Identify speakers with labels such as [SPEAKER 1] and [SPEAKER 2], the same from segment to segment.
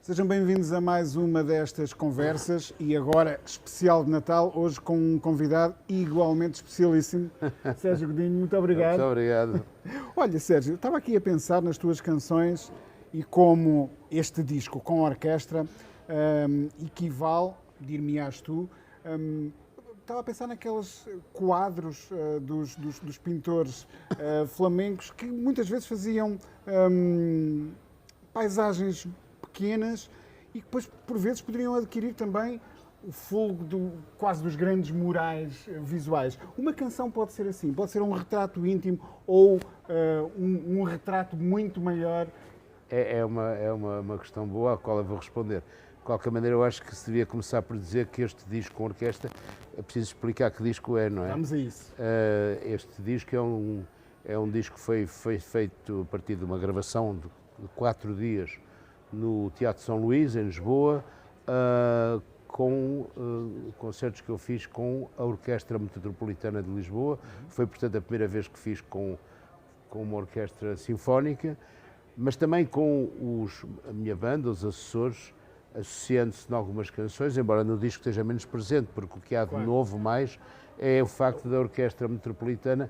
[SPEAKER 1] Sejam bem-vindos a mais uma destas conversas e agora especial de Natal, hoje com um convidado igualmente especialíssimo, Sérgio Godinho, muito obrigado.
[SPEAKER 2] Muito obrigado.
[SPEAKER 1] Olha, Sérgio, eu estava aqui a pensar nas tuas canções e como este disco com orquestra equivale, dir-me-ás tu, estava a pensar naqueles quadros dos pintores flamencos que muitas vezes faziam paisagens pequenas e que depois, por vezes, poderiam adquirir também o fogo quase dos grandes murais visuais. Uma canção pode ser assim, pode ser um retrato íntimo ou um retrato muito maior.
[SPEAKER 2] É uma questão boa à qual eu vou responder. De qualquer maneira, eu acho que se devia começar por dizer que este disco com orquestra, é preciso explicar que disco é, não é?
[SPEAKER 1] Vamos a isso.
[SPEAKER 2] Este disco é um disco que foi feito a partir de uma gravação de 4 dias no Teatro São Luís, em Lisboa, com concertos que eu fiz com a Orquestra Metropolitana de Lisboa. Foi, portanto, a primeira vez que fiz com uma orquestra sinfónica, mas também com a minha banda, os assessores, associando-se em algumas canções, embora no disco esteja menos presente, porque o que há de novo mais é o facto da Orquestra Metropolitana,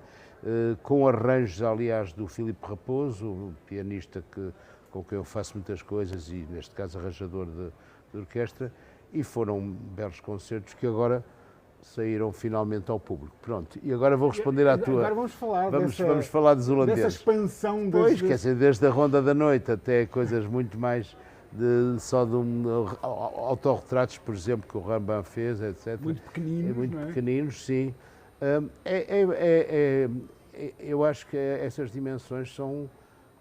[SPEAKER 2] com arranjos, aliás, do Filipe Raposo, o pianista com quem eu faço muitas coisas e, neste caso, arranjador de orquestra, e foram belos concertos que agora saíram finalmente ao público. Pronto, e agora vou responder à tua...
[SPEAKER 1] Agora vamos
[SPEAKER 2] falar dos holandeses.
[SPEAKER 1] dessa expansão.
[SPEAKER 2] Pois, quer dizer, desde a Ronda da Noite até coisas muito mais só de autorretratos, por exemplo, que o Rembrandt fez, etc.
[SPEAKER 1] Muito pequeninos,
[SPEAKER 2] Muito
[SPEAKER 1] não é?
[SPEAKER 2] pequeninos, sim. Eu acho que essas dimensões são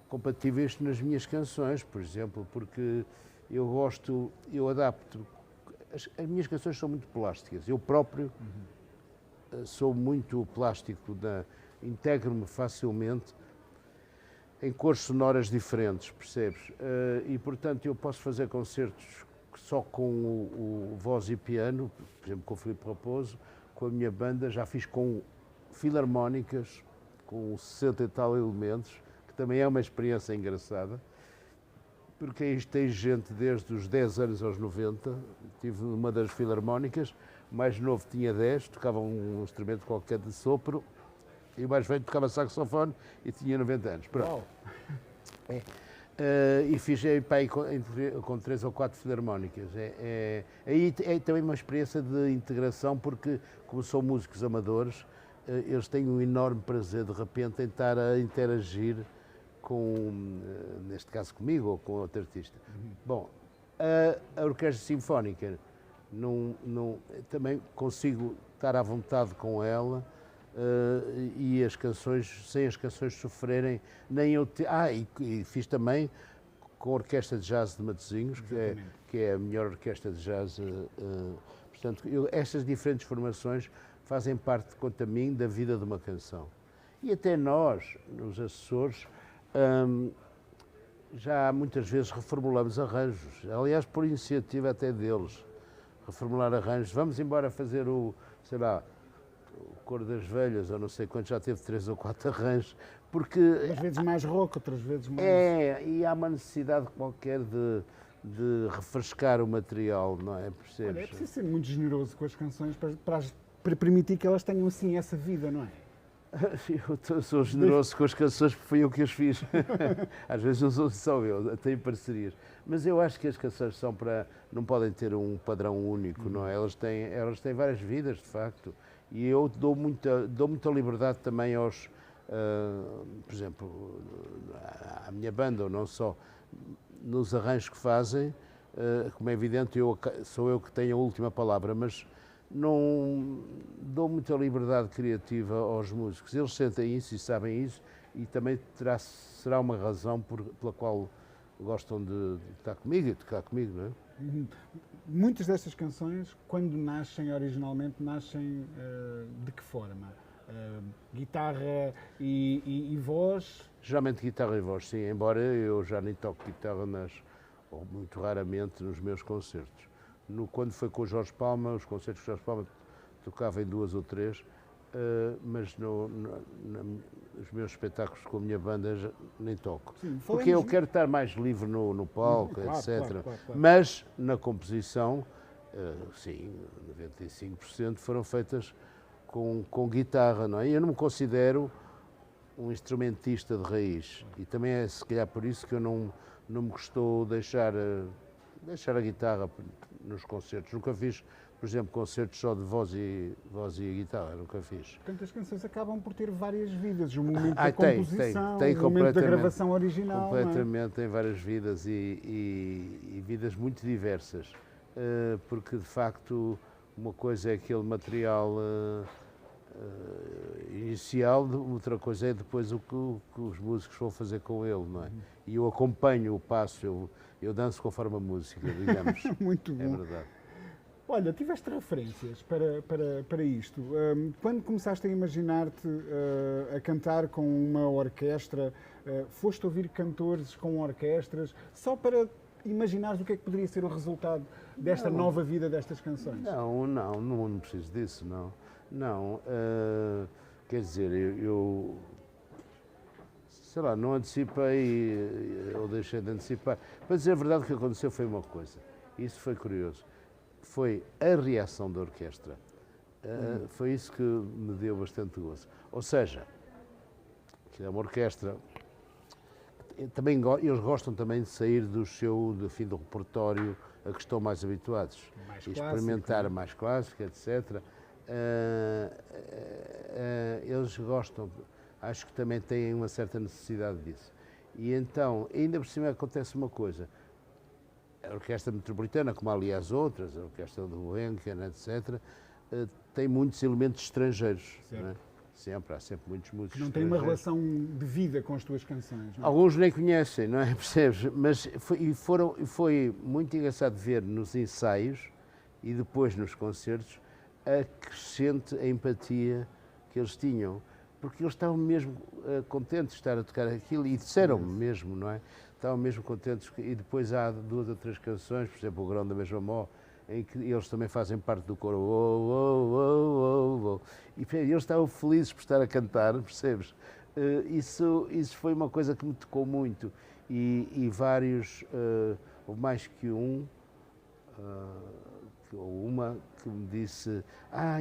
[SPEAKER 2] compatíveis nas minhas canções, por exemplo, porque eu adapto. As minhas canções são muito plásticas. Eu próprio sou muito plástico, integro-me facilmente em cores sonoras diferentes, percebes? E, portanto, eu posso fazer concertos só com o voz e piano, por exemplo, com o Filipe Raposo, com a minha banda, já fiz com filarmónicas, com 60 e tal elementos, que também é uma experiência engraçada, porque aí tem gente desde os 10 anos aos 90, tive uma das filarmónicas, o mais novo tinha 10, tocava um instrumento qualquer de sopro, e o mais velho tocava saxofone e tinha 90 anos. Pronto. E fiz aí com 3 ou 4 filarmónicas. Aí é também uma experiência de integração, porque, como são músicos amadores, eles têm um enorme prazer, de repente, em estar a interagir neste caso comigo ou com outro artista. Bom, a Orquestra Sinfónica, também consigo estar à vontade com ela, e as canções, sem as canções sofrerem, nem eu... e fiz também com a Orquestra de Jazz de Matosinhos, que é a melhor orquestra de jazz. Portanto, estas diferentes formações fazem parte, quanto a mim, da vida de uma canção. E até nós, os assessores, já muitas vezes reformulamos arranjos, aliás, por iniciativa até deles, reformular arranjos. Vamos embora fazer o Cor das Velhas, ou não sei quanto, já teve 3 ou 4 arranjos, porque...
[SPEAKER 1] Às vezes mais rock, outras vezes mais...
[SPEAKER 2] E há uma necessidade qualquer de refrescar o material, não é? Percebes?
[SPEAKER 1] Olha, é preciso ser muito generoso com as canções para permitir que elas tenham, assim, essa vida, não é?
[SPEAKER 2] Eu sou generoso com as canções porque fui eu que as fiz. Às vezes não sou só eu, tenho parcerias. Mas eu acho que as canções não podem ter um padrão único, não é? Elas têm várias vidas, de facto. E eu dou muita liberdade também por exemplo, à minha banda, ou não só, nos arranjos que fazem. Como é evidente, sou eu que tenho a última palavra, mas não dou muita liberdade criativa aos músicos. Eles sentem isso e sabem isso, e também será uma razão pela qual gostam de estar comigo e tocar comigo, não é?
[SPEAKER 1] Muitas destas canções, quando nascem originalmente, nascem de que forma? Guitarra e voz?
[SPEAKER 2] Geralmente guitarra e voz, sim, embora eu já nem toco guitarra, ou muito raramente, nos meus concertos. Quando foi com o Jorge Palma, os concertos de Jorge Palma tocava em 2 ou 3, mas nos meus espetáculos com a minha banda nem toco.
[SPEAKER 1] Sim,
[SPEAKER 2] porque eu quero estar mais livre no palco,
[SPEAKER 1] claro,
[SPEAKER 2] etc.
[SPEAKER 1] claro.
[SPEAKER 2] Mas na composição, sim, 95% foram feitas com guitarra, não é? Eu não me considero um instrumentista de raiz e também é se calhar por isso que eu não me gostou deixar a guitarra nos concertos. Nunca fiz, por exemplo, concertos só de voz e guitarra, nunca fiz.
[SPEAKER 1] Portanto, as canções acabam por ter várias vidas, o momento da
[SPEAKER 2] tem
[SPEAKER 1] composição, o momento da gravação original.
[SPEAKER 2] Completamente, tem várias vidas e vidas muito diversas, porque de facto uma coisa é aquele material inicial, outra coisa é depois o que os músicos vão fazer com ele, não é? E eu acompanho o passo, eu danço conforme a música, digamos.
[SPEAKER 1] Muito bom.
[SPEAKER 2] É verdade.
[SPEAKER 1] Olha, tiveste referências para isto. Quando começaste a imaginar-te a cantar com uma orquestra, foste ouvir cantores com orquestras, só para imaginares o que é que poderia ser o resultado desta nova vida destas canções?
[SPEAKER 2] Não preciso disso, não. Quer dizer, eu sei lá, não antecipei, ou deixei de antecipar. Para dizer a verdade, o que aconteceu foi uma coisa, isso foi curioso, foi a reação da orquestra. Foi isso que me deu bastante gozo. Ou seja, que é uma orquestra, também, eles gostam também de sair do repertório a que estão mais habituados.
[SPEAKER 1] Mais
[SPEAKER 2] experimentar
[SPEAKER 1] clássico,
[SPEAKER 2] mais clássico, etc. Eles gostam, acho que também têm uma certa necessidade disso. E então, ainda por cima acontece uma coisa, a Orquestra Metropolitana, como aliás outras, a Orquestra do Gulbenkian, etc., tem muitos elementos estrangeiros. Não é? Há sempre muitos músicos
[SPEAKER 1] não tem uma relação de vida com as tuas canções. Não é?
[SPEAKER 2] Alguns nem conhecem, não é? Percebes? Mas foi muito engraçado ver nos ensaios e depois nos concertos a crescente empatia que eles tinham, porque eles estavam mesmo contentes de estar a tocar aquilo e disseram-me mesmo, não é? Estavam mesmo contentes. E depois há 2 ou 3 canções, por exemplo, o Grão da Mesma Mó, em que eles também fazem parte do coro, e eles estavam felizes por estar a cantar, percebes? Isso foi uma coisa que me tocou muito, e vários, houve mais que um, ou uma, que me disse,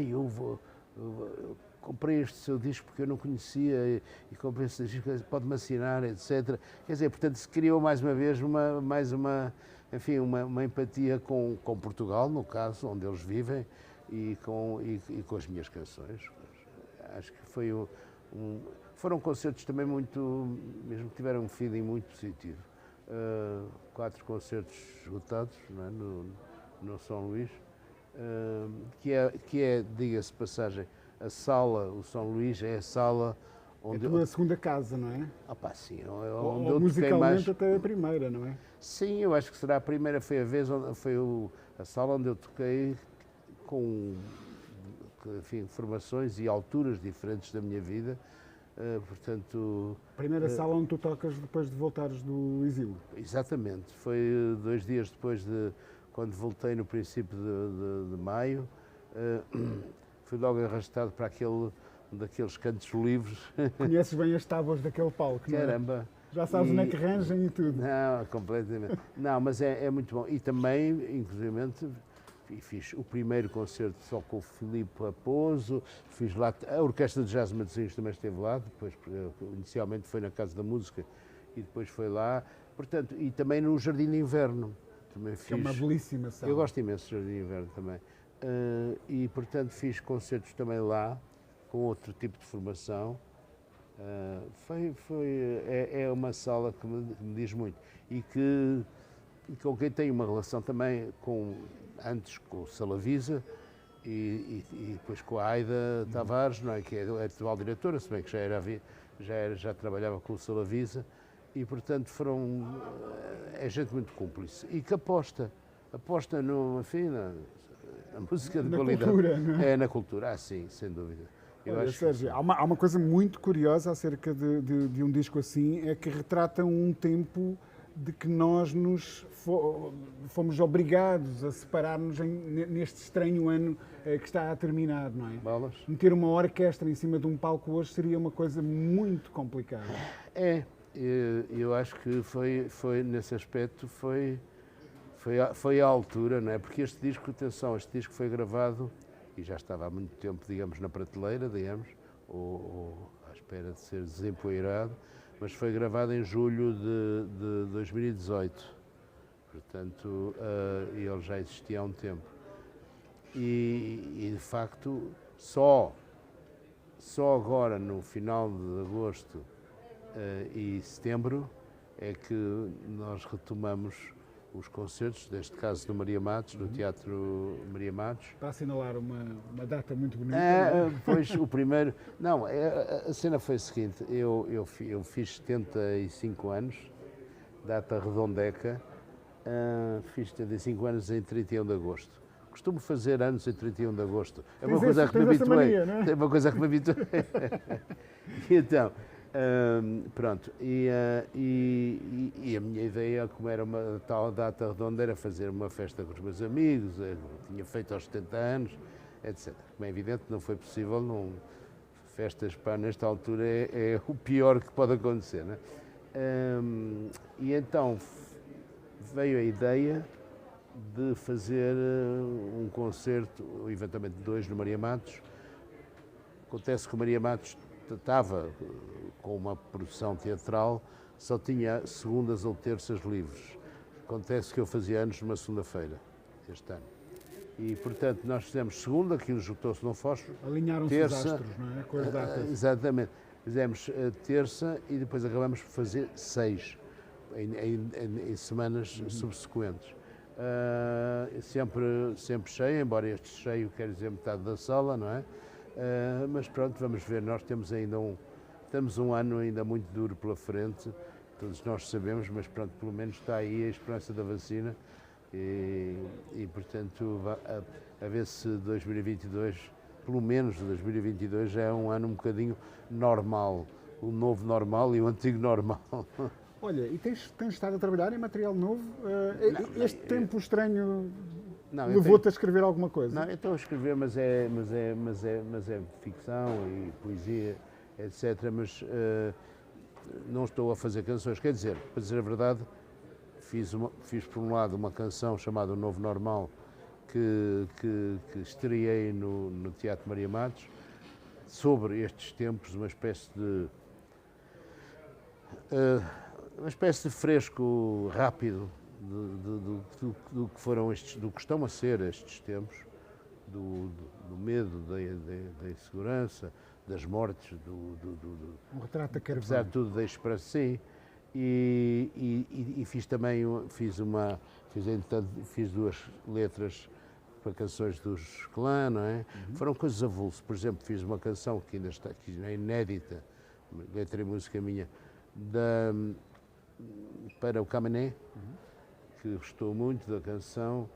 [SPEAKER 2] eu comprei este seu disco porque eu não conhecia, e comprei este disco, pode-me assinar, etc. Quer dizer, portanto, se criou mais uma vez uma empatia com Portugal, no caso, onde eles vivem, e com as minhas canções. Acho que foram concertos também mesmo que tiveram um feeling muito positivo. 4 concertos esgotados, não é? no São Luís, que é, diga-se de passagem, o São Luís é a sala onde...
[SPEAKER 1] É a tua segunda casa, não é?
[SPEAKER 2] Sim,
[SPEAKER 1] onde eu toquei mais. Até a primeira, não é?
[SPEAKER 2] Sim, eu acho que será a primeira, foi a sala onde eu toquei com, enfim, formações e alturas diferentes da minha vida, portanto...
[SPEAKER 1] Primeira sala onde tu tocas depois de voltares do exílio.
[SPEAKER 2] Exatamente, foi 2 dias depois quando voltei no princípio de maio, fui logo arrastado para daqueles cantos livres.
[SPEAKER 1] Conheces bem as tábuas daquele palco, não é?
[SPEAKER 2] Caramba!
[SPEAKER 1] Já sabes onde é que arranjam e tudo.
[SPEAKER 2] Não, completamente. Não, mas é muito bom. E também, inclusivamente, fiz o primeiro concerto só com o Filipe Raposo, fiz lá, a Orquestra de Jazz Matosinhos também esteve lá, depois, inicialmente foi na Casa da Música e depois foi lá, portanto, e também no Jardim de Inverno. Também fiz.
[SPEAKER 1] Que é uma belíssima sala.
[SPEAKER 2] Eu gosto imenso do Jardim de Inverno também. E, portanto, fiz concertos também lá, com outro tipo de formação. É uma sala que me diz muito e com quem tenho uma relação também antes com o Salavisa e depois com a Aida Tavares, não é, que é a atual diretora, se bem que já trabalhava com o Salavisa, e portanto é gente muito cúmplice e que aposta na música de qualidade.
[SPEAKER 1] Cultura, não é?
[SPEAKER 2] Na cultura, sim, sem dúvida.
[SPEAKER 1] Olha, Sérgio, há uma coisa muito curiosa acerca de um disco assim, é que retrata um tempo de que nós fomos obrigados a separar-nos neste estranho ano que está a terminar, não é?
[SPEAKER 2] Balas?
[SPEAKER 1] Meter uma orquestra em cima de um palco hoje seria uma coisa muito complicada.
[SPEAKER 2] Eu acho que foi nesse aspecto, foi à altura, não é? Porque este disco, atenção, este disco foi gravado e já estava há muito tempo, digamos, na prateleira, digamos, ou à espera de ser desempoeirado, mas foi gravado em julho de 2018, portanto, ele já existia há um tempo. E de facto, só agora, no final de agosto e setembro, é que nós retomamos os concertos, neste caso no Maria Matos, no Teatro Maria Matos.
[SPEAKER 1] Para assinalar uma data muito bonita.
[SPEAKER 2] Pois, o primeiro... Não, a cena foi a seguinte, eu fiz 75 anos, data redondeca, fiz 75 anos em 31 de agosto. Costumo fazer anos em 31 de agosto. É uma coisa que me habituei. É uma coisa que me habituei. Então... pronto, e a minha ideia, como era uma tal data redonda, era fazer uma festa com os meus amigos, eu tinha feito aos 70 anos, etc. Como é evidente, não foi possível, festas para nesta altura é o pior que pode acontecer, né? E então veio a ideia de fazer um concerto, eventualmente dois, no Maria Matos. Acontece que o Maria Matos estava com uma produção teatral, só tinha segundas ou terças livres. Acontece que eu fazia anos numa segunda-feira, este ano. E, portanto, nós fizemos segunda, aquilo juntou-se no fósforo.
[SPEAKER 1] Alinharam-se os astros, não é? Com as datas.
[SPEAKER 2] Exatamente. Fizemos terça e depois acabamos por fazer 6, em semanas subsequentes. Sempre cheio, embora este cheio quer dizer metade da sala, não é? Mas pronto, vamos ver, nós temos ainda um ano ainda muito duro pela frente, todos nós sabemos, mas pronto, pelo menos está aí a esperança da vacina e portanto, a ver se 2022, pelo menos 2022, já é um ano um bocadinho normal, o novo normal e o antigo normal.
[SPEAKER 1] Olha, e tens estado a trabalhar em material novo? Este tempo estranho levou-te a escrever alguma coisa?
[SPEAKER 2] Não, eu estou a escrever, mas é ficção e poesia, etc. Mas não estou a fazer canções. Quer dizer, para dizer a verdade, fiz por um lado uma canção chamada O Novo Normal, que estreiei no Teatro Maria Matos, sobre estes tempos, uma espécie de fresco rápido do que foram do que estão a ser estes tempos, do medo, da insegurança, das mortes,
[SPEAKER 1] um retrato da Carvão.
[SPEAKER 2] Apesar de tudo, da esperança, sim. E fiz também, fiz 2 letras para canções dos Clã, não é? Foram coisas avulsas. Por exemplo, fiz uma canção que ainda está aqui, é inédita, letra e música minha, para o Camané, que gostou muito da canção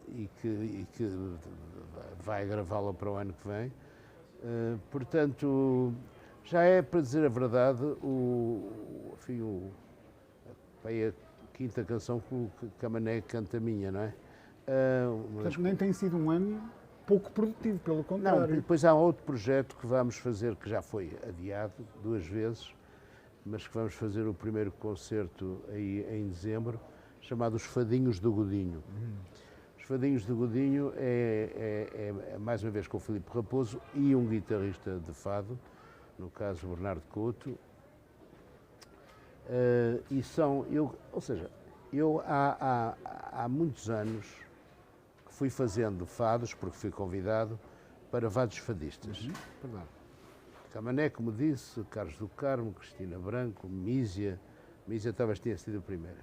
[SPEAKER 2] e que vai gravá-la para o ano que vem. Portanto, já é, para dizer a verdade, a quinta canção que o Camané canta minha, não é?
[SPEAKER 1] Portanto, nem tem sido um ano pouco produtivo, pelo contrário.
[SPEAKER 2] Não, depois há outro projeto que vamos fazer, que já foi adiado 2 vezes, mas que vamos fazer o primeiro concerto aí em dezembro, chamado Os Fadinhos do Godinho. Os Fadinhos do Godinho é mais uma vez com o Filipe Raposo e um guitarrista de fado, no caso Bernardo Couto. Eu há muitos anos que fui fazendo fados, porque fui convidado, para vários fadistas. Camané, como disse, Carlos do Carmo, Cristina Branco, Mísia talvez tenha sido a primeira.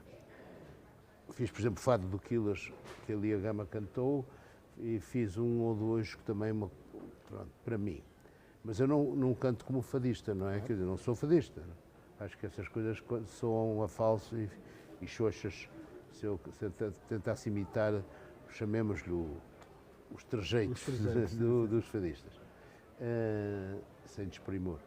[SPEAKER 2] Fiz, por exemplo, Fado do Quilas, que a Lia Gama cantou, e fiz 1 ou 2 que também, pronto, para mim. Mas eu não canto como fadista, não é? Quer dizer, não sou fadista. Acho que essas coisas soam a falso e xoxas. Se eu tentasse imitar, chamemos-lhe os trejeitos dos fadistas. Sem desprimor.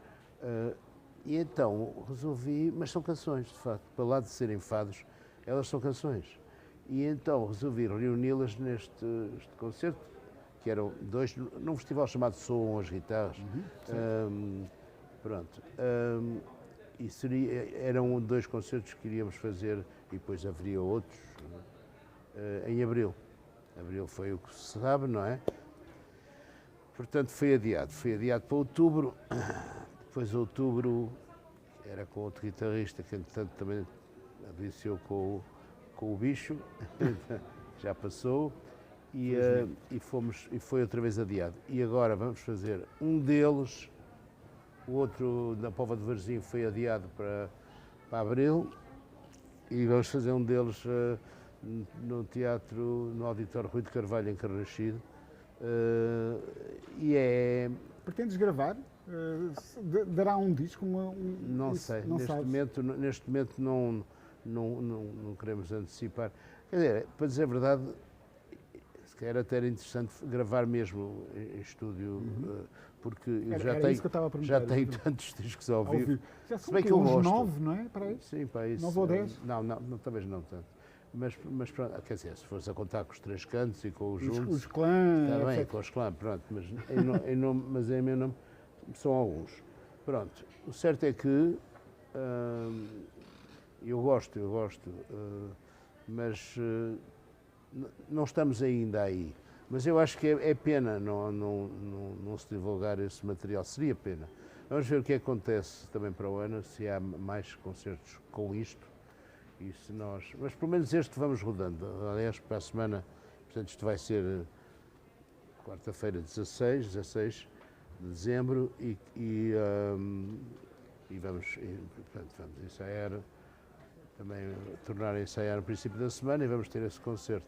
[SPEAKER 2] E então resolvi, mas são canções, de facto, para lá de serem fados, elas são canções. E então resolvi reuni-las neste concerto, que eram dois, num festival chamado Som as Guitarras. Pronto. E eram dois concertos que iríamos fazer e depois haveria outros em abril. Abril foi o que se sabe, não é? Portanto, foi adiado para outubro. Depois, outubro, era com outro guitarrista que, entretanto, também viciou com o bicho, já passou, e foi outra vez adiado. E agora vamos fazer um deles, o outro da Póvoa de Varzim foi adiado para abril, e vamos fazer um deles no teatro, no Auditório Rui de Carvalho, em Carraxide.
[SPEAKER 1] Pretendes gravar? Dará um disco?
[SPEAKER 2] Não sei, neste momento não queremos antecipar. Quer dizer, para dizer a verdade, se calhar até era interessante gravar mesmo em estúdio, porque eu já tenho tantos discos ao vivo.
[SPEAKER 1] Já são uns 9, não é? Para aí?
[SPEAKER 2] Sim, para isso.
[SPEAKER 1] 9 ou 10?
[SPEAKER 2] Não, talvez não tanto. Mas pronto, quer dizer, se fores a contar com os três cantos e com os juntos...
[SPEAKER 1] Os clãs...
[SPEAKER 2] Está bem, com os clãs, pronto, mas em meu nome são alguns. Pronto, o certo é que eu gosto, mas não estamos ainda aí. Mas eu acho que é pena não se divulgar esse material, seria pena. Vamos ver o que acontece também para o ano, se há mais concertos com isto. E se mas pelo menos este vamos rodando. Aliás, para a semana, portanto, isto vai ser quarta-feira, 16 de dezembro, e vamos ensaiar, também tornar a ensaiar no princípio da semana, e vamos ter esse concerto.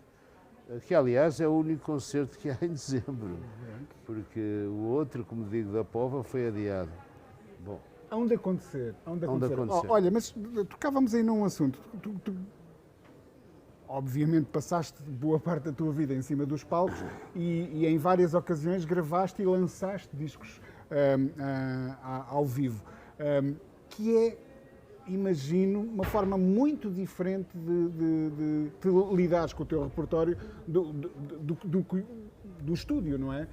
[SPEAKER 2] Que, aliás, é o único concerto que há em dezembro, porque o outro, como digo, da Póvoa, foi adiado. Bom.
[SPEAKER 1] Hão de acontecer. Olha, mas tocávamos aí num assunto. Tu, obviamente, passaste boa parte da tua vida em cima dos palcos e em várias ocasiões gravaste e lançaste discos ao vivo, que é, imagino, uma forma muito diferente de lidares com o teu repertório do estúdio, não é?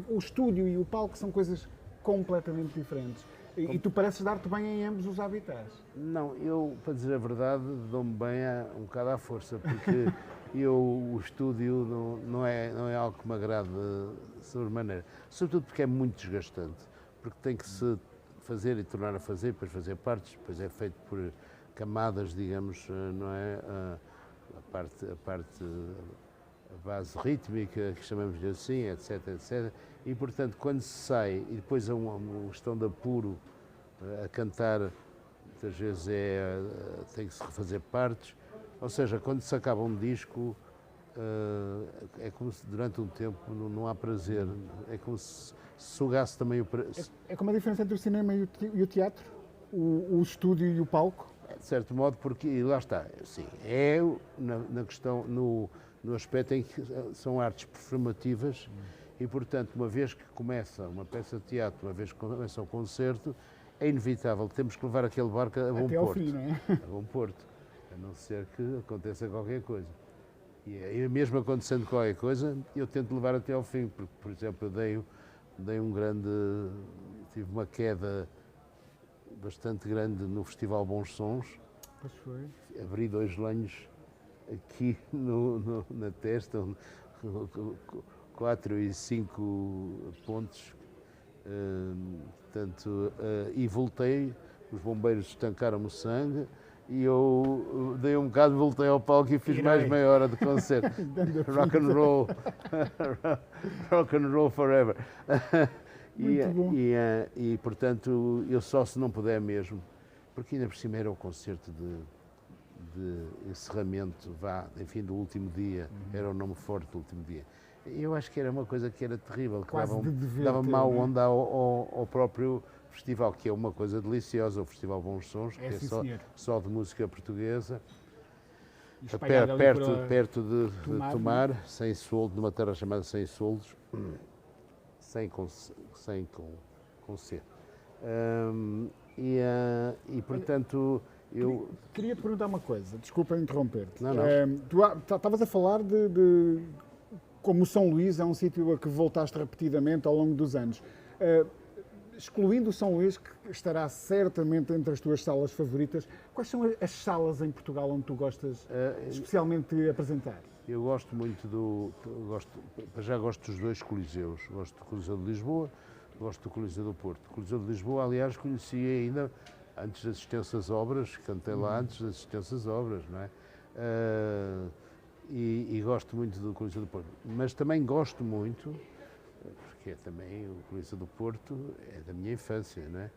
[SPEAKER 1] O estúdio e o palco são coisas completamente diferentes. E tu pareces dar-te bem em ambos os habitats.
[SPEAKER 2] Não, eu, para dizer a verdade, dou-me bem um bocado à força, porque o estúdio não é algo que me agrade sobremaneira. Sobretudo porque é muito desgastante, porque tem que se fazer e tornar a fazer, depois fazer partes, depois é feito por camadas, digamos, não é? A base rítmica, que chamamos-lhe assim, etc. E, portanto, quando se sai e depois há uma questão de apuro a cantar, muitas vezes tem que se refazer partes. Ou seja, quando se acaba um disco, é como se durante um tempo não há prazer. É como se sugasse também o prazer.
[SPEAKER 1] É como a diferença entre o cinema e o teatro? O estúdio e o palco?
[SPEAKER 2] De certo modo, porque, e lá está, sim, na questão, no aspecto em que são artes performativas. E, portanto, uma vez que começa uma peça de teatro, uma vez que começa o concerto, é inevitável, temos que levar aquele barco a bom porto.
[SPEAKER 1] Fim, não é?
[SPEAKER 2] A bom porto, a não ser que aconteça qualquer coisa. E mesmo acontecendo qualquer coisa, eu tento levar até ao fim, porque, por exemplo, eu tive uma queda bastante grande no Festival Bons Sons.
[SPEAKER 1] Pois foi.
[SPEAKER 2] Abri 2 lenhos aqui na testa, 4 e 5 pontos, e voltei, os bombeiros estancaram-me o sangue e eu dei um bocado, voltei ao palco e fiz mais meia hora de concerto. Rock and roll, rock and roll forever. E, portanto, eu só se não puder mesmo, porque ainda por cima era o concerto de encerramento, enfim, do último dia, era o nome forte do último dia. Eu acho que era uma coisa que era terrível, que dava mau onda ao próprio festival, que é uma coisa deliciosa, o Festival Bons Sons, que é só de música portuguesa, perto de Tomar, sem soldo, numa terra chamada Sem Soldos, sem com C. E portanto, eu...
[SPEAKER 1] Queria te perguntar uma coisa, desculpa interromper-te.
[SPEAKER 2] Não, não.
[SPEAKER 1] Tu estavas a falar de como o São Luís é um sítio a que voltaste repetidamente ao longo dos anos. Excluindo o São Luís, que estará certamente entre as tuas salas favoritas, quais são as salas em Portugal onde tu gostas especialmente de apresentar?
[SPEAKER 2] Eu gosto muito já gosto dos dois coliseus. Gosto do Coliseu de Lisboa, gosto do Coliseu do Porto. O Coliseu de Lisboa, aliás, conheci ainda antes das extensas obras, cantei lá antes das extensas obras, não é? E gosto muito do Coliseu do Porto. Mas também gosto muito, porque também o Coliseu do Porto é da minha infância, não é?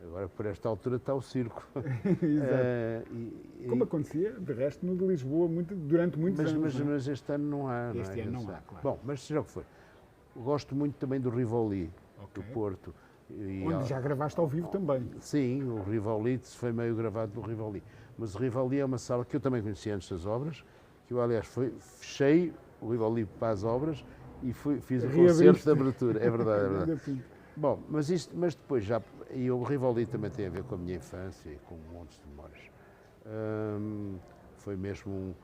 [SPEAKER 2] Agora, por esta altura, está o circo.
[SPEAKER 1] Exato. Como acontecia, de resto, no de Lisboa, durante muitos anos.
[SPEAKER 2] Mas este ano não há.
[SPEAKER 1] Este ano não há, claro.
[SPEAKER 2] Bom, mas seja o que for. Gosto muito também do Rivoli, do Porto.
[SPEAKER 1] Onde já gravaste ao vivo também.
[SPEAKER 2] Sim, o Rivoli foi meio gravado no Rivoli. Mas o Rivoli é uma sala que eu também conheci antes das obras, que eu, aliás, fechei o Rivoli para as obras e fiz o concerto de abertura. É verdade, é verdade. Bom, mas depois já... E o Rivoli também tem a ver com a minha infância e com montes de memórias. Foi mesmo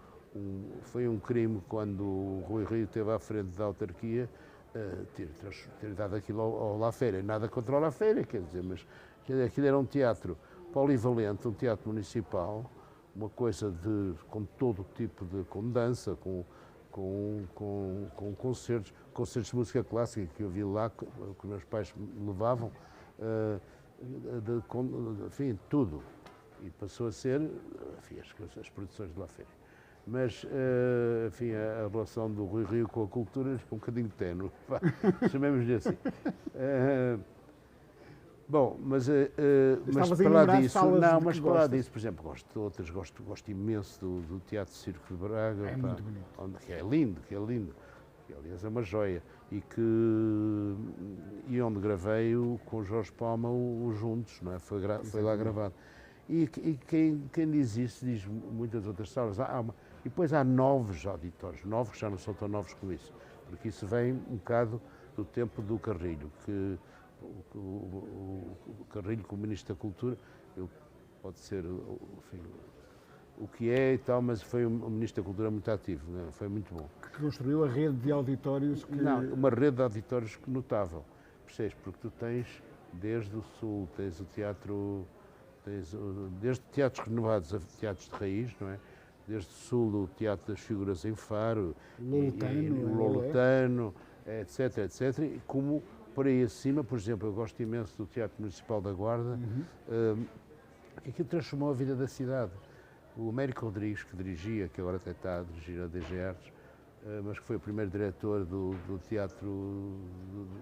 [SPEAKER 2] foi um crime quando o Rui Rio esteve à frente da autarquia ter dado aquilo ao La Féria. Nada contra o La Féria, quer dizer, mas aquilo era um teatro polivalente, um teatro municipal, uma coisa com todo o tipo com dança, com concertos de música clássica que eu vi lá, que meus pais me levavam, enfim, tudo. E passou a ser, enfim, as produções de La Féria. Mas, enfim, a relação do Rui Rio com a cultura é um bocadinho ténue, chamemos-lhe assim. Bom, mas para lá disso, para lá disso, por exemplo, gosto de outras, gosto imenso do Teatro Circo de Braga.
[SPEAKER 1] É muito bonito.
[SPEAKER 2] Que é lindo, que aliás é uma joia, e onde gravei com o Jorge Palma o Juntos, não é? Foi lá gravado. E quem diz isso diz muitas outras salas. E depois há novos auditórios, novos que já não são tão novos como isso, porque isso vem um bocado do tempo do Carrilho, que o Carrilho, como Ministro da Cultura, ele pode ser, enfim, o que é e tal, mas foi um Ministro da Cultura muito ativo, né? Foi muito bom.
[SPEAKER 1] Que construiu a rede de auditórios que...
[SPEAKER 2] Não, uma rede de auditórios notável, percebes? Porque tu tens, desde o Sul, tens o teatro, desde teatros renovados a teatros de raiz, não é? Desde o Sul, o Teatro das Figuras em Faro, o Lolotano, etc, etc, e como por aí acima, por exemplo, eu gosto imenso do Teatro Municipal da Guarda, que transformou a vida da cidade. O Américo Rodrigues, que dirigia, que agora até está a dirigir a DG Artes, mas que foi o primeiro diretor do Teatro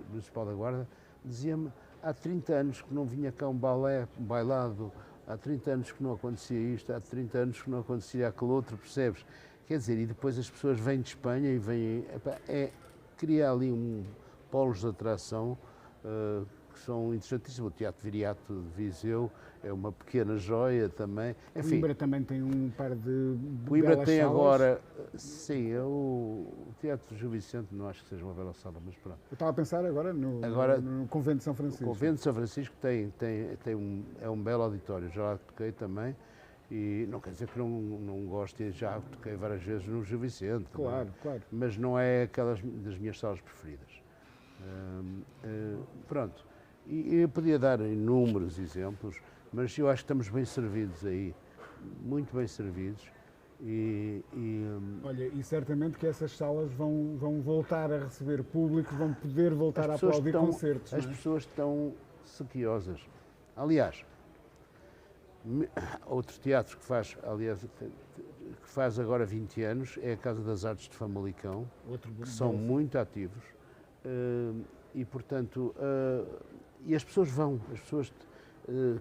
[SPEAKER 2] Municipal da Guarda, dizia-me, há 30 anos que não vinha cá um bailado, há 30 anos que não acontecia isto, há 30 anos que não acontecia aquele outro, percebes? Quer dizer, e depois as pessoas vêm de Espanha e vêm... cria ali polos de atração que são interessantíssimos. O Teatro Viriato de Viseu é uma pequena joia também. Enfim,
[SPEAKER 1] Coimbra também tem um par de
[SPEAKER 2] Coimbra tem
[SPEAKER 1] salas.
[SPEAKER 2] agora, sim, o Teatro Gil Vicente não acho que seja uma bela sala, mas pronto.
[SPEAKER 1] Eu estava a pensar agora no Convento de São Francisco.
[SPEAKER 2] O Convento de São Francisco é um belo auditório, já lá toquei também, e não quer dizer que não goste, já toquei várias vezes no Gil Vicente.
[SPEAKER 1] Claro, claro.
[SPEAKER 2] Mas não é aquelas das minhas salas preferidas. Pronto, e eu podia dar inúmeros exemplos, mas eu acho que estamos bem servidos aí, muito bem servidos.
[SPEAKER 1] Olha, e certamente que essas salas vão voltar a receber público, vão poder voltar a aplaudir concertos.
[SPEAKER 2] As pessoas estão sequiosas. Aliás, outro teatro que faz agora 20 anos é a Casa das Artes de Famalicão, que são muito ativos. E, portanto, e as pessoas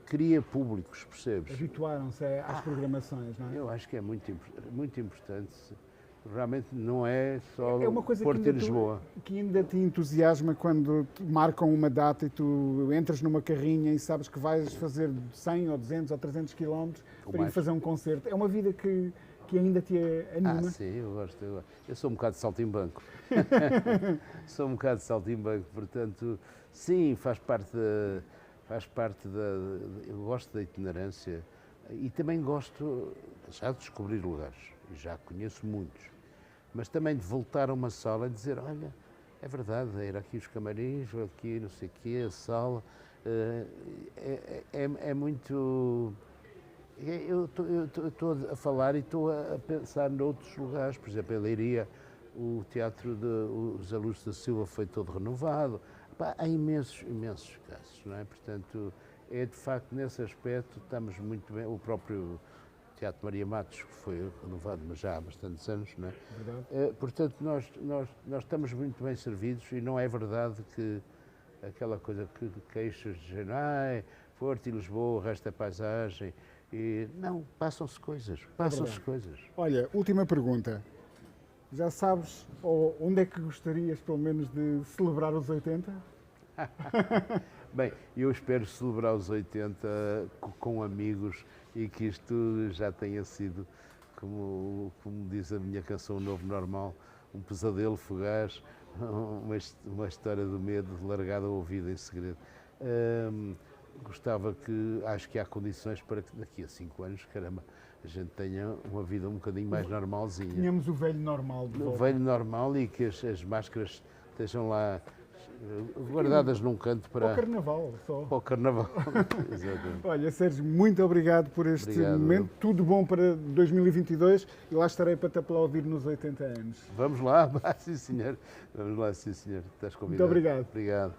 [SPEAKER 2] cria públicos, percebes?
[SPEAKER 1] Habituaram-se às programações, não é?
[SPEAKER 2] Eu acho que é muito importante. Realmente não é só
[SPEAKER 1] uma coisa
[SPEAKER 2] Porto e Lisboa.
[SPEAKER 1] Que ainda te entusiasma quando marcam uma data e tu entras numa carrinha e sabes que vais fazer 100 ou 200 ou 300 quilómetros para ir fazer um concerto. É uma vida que ainda te anima?
[SPEAKER 2] Sim, eu gosto. Eu sou um bocado de saltimbanco. Sou um bocado de saltimbanco, portanto, sim, faz parte faz parte da... Eu gosto da itinerância e também gosto já de descobrir lugares, e já conheço muitos, mas também de voltar a uma sala e dizer, olha, é verdade, era aqui os camarins, aqui não sei o quê, a sala, é muito... Eu estou a falar e estou a pensar noutros lugares, por exemplo, em Leiria, o Teatro de José Lúcio da Silva foi todo renovado. Há imensos casos, não é? Portanto, é de facto nesse aspecto estamos muito bem. O próprio Teatro Maria Matos, que foi renovado, mas já há bastantes anos, não é?
[SPEAKER 1] Verdade.
[SPEAKER 2] Portanto, nós estamos muito bem servidos e não é verdade que aquela coisa que queixas de género, Porto e Lisboa, o resto é paisagem. E, não, passam-se coisas.
[SPEAKER 1] Olha, última pergunta. Já sabes onde é que gostarias, pelo menos, de celebrar os 80?
[SPEAKER 2] Bem, eu espero celebrar os 80 com amigos e que isto já tenha sido, como diz a minha canção O Novo Normal, um pesadelo fugaz, uma história do medo largada ao ouvido em segredo. Gostava acho que há condições para que daqui a 5 anos, caramba, a gente tenha uma vida um bocadinho mais normalzinha.
[SPEAKER 1] Tínhamos o velho normal de volta.
[SPEAKER 2] O velho normal e que as máscaras estejam lá guardadas num canto para...
[SPEAKER 1] o carnaval, só.
[SPEAKER 2] Para o carnaval. Exatamente.
[SPEAKER 1] Olha, Sérgio, muito obrigado por este momento. Tudo bom para 2022 e lá estarei para te aplaudir nos 80 anos.
[SPEAKER 2] Vamos lá, sim senhor. Vamos lá, sim senhor. Estás convidado.
[SPEAKER 1] Muito obrigado.
[SPEAKER 2] Obrigado.